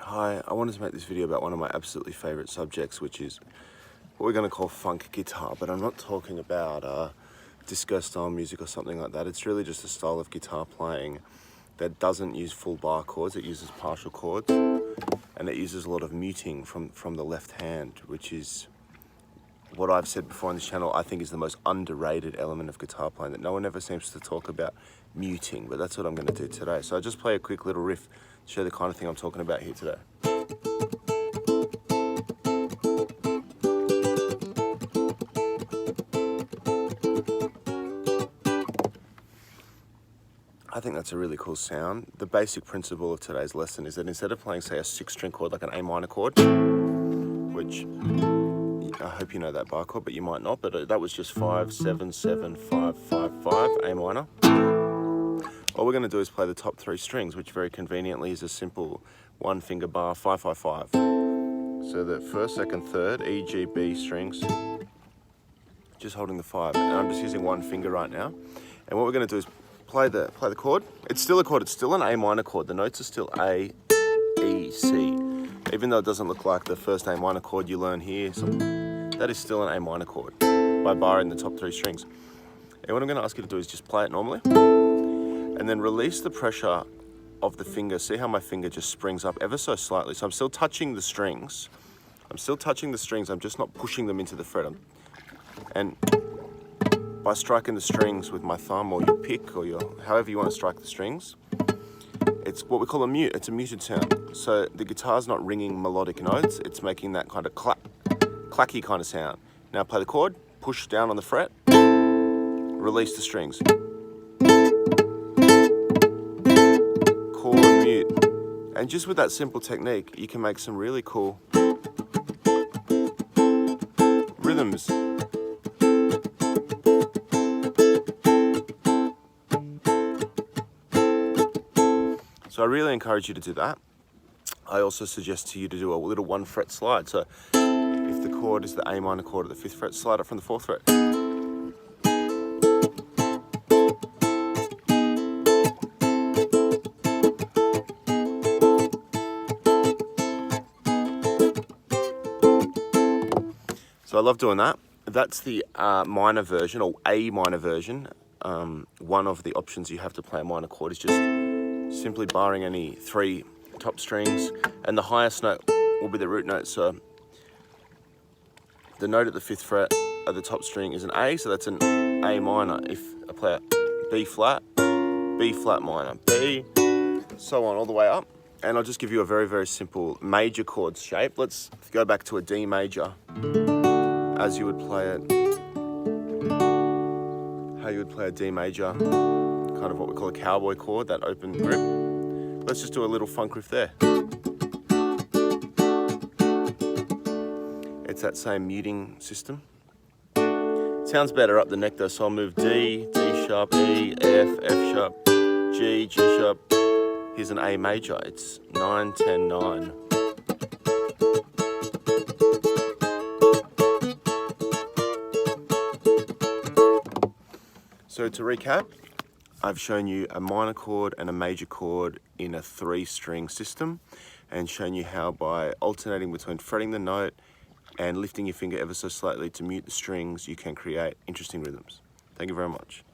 Hi, I wanted to make this video about one of my absolutely favourite subjects, which is what we're going to call funk guitar, but I'm not talking about disco style music or something like that. It's really just a style of guitar playing that doesn't use full bar chords, it uses partial chords, and it uses a lot of muting from the left hand, which is what I've said before on this channel, I think is the most underrated element of guitar playing that no one ever seems to talk about, muting, but that's what I'm going to do today. So I'll just play a quick little riff to show the kind of thing I'm talking about here today. I think that's a really cool sound. The basic principle of today's lesson is that instead of playing, say, a 6-string chord like an A minor chord, which I hope you know that bar chord, but you might not, but that was just 5, 7, 7, 5, 5, 5, A minor. All we're going to do is play the top 3 strings, which very conveniently is a simple 1-finger bar, 5, 5, 5. So the first, second, third, E, G, B strings, just holding the 5. And I'm just using 1 finger right now. And what we're going to do is play the chord. It's still a chord, it's still an A minor chord. The notes are still A, E, C. Even though it doesn't look like the first A minor chord you learn here, that is still an A minor chord by barring the top 3 strings. And what I'm going to ask you to do is just play it normally. And then release the pressure of the finger. See how my finger just springs up ever so slightly. So I'm still touching the strings. I'm just not pushing them into the fret. And by striking the strings with my thumb or your pick or however you want to strike the strings, it's what we call a mute. It's a muted sound. So the guitar's not ringing melodic notes. It's making that kind of clacky kind of sound. Now play the chord, push down on the fret, release the strings. And just with that simple technique, you can make some really cool rhythms. So I really encourage you to do that. I also suggest to you to do a little 1-fret slide. So if the chord is the A minor chord at the 5th fret, slide up from the 4th fret. So I love doing that. That's the minor version, or A minor version. One of the options you have to play a minor chord is just simply barring any 3 top strings, and the highest note will be the root note. So the note at the 5th fret of the top string is an A, so that's an A minor. If I play a B flat minor, B, so on all the way up. And I'll just give you a very, very simple major chord shape. Let's go back to a D major. As you would play it, how you would play a D major, kind of what we call a cowboy chord, that open grip. Let's just do a little funk riff there. It's that same muting system. Sounds better up the neck though, so I'll move D, D sharp, E, F, F sharp, G, G sharp. Here's an A major, it's 9, 10, 9. So to recap, I've shown you a minor chord and a major chord in a 3-string system, and shown you how by alternating between fretting the note and lifting your finger ever so slightly to mute the strings, you can create interesting rhythms. Thank you very much.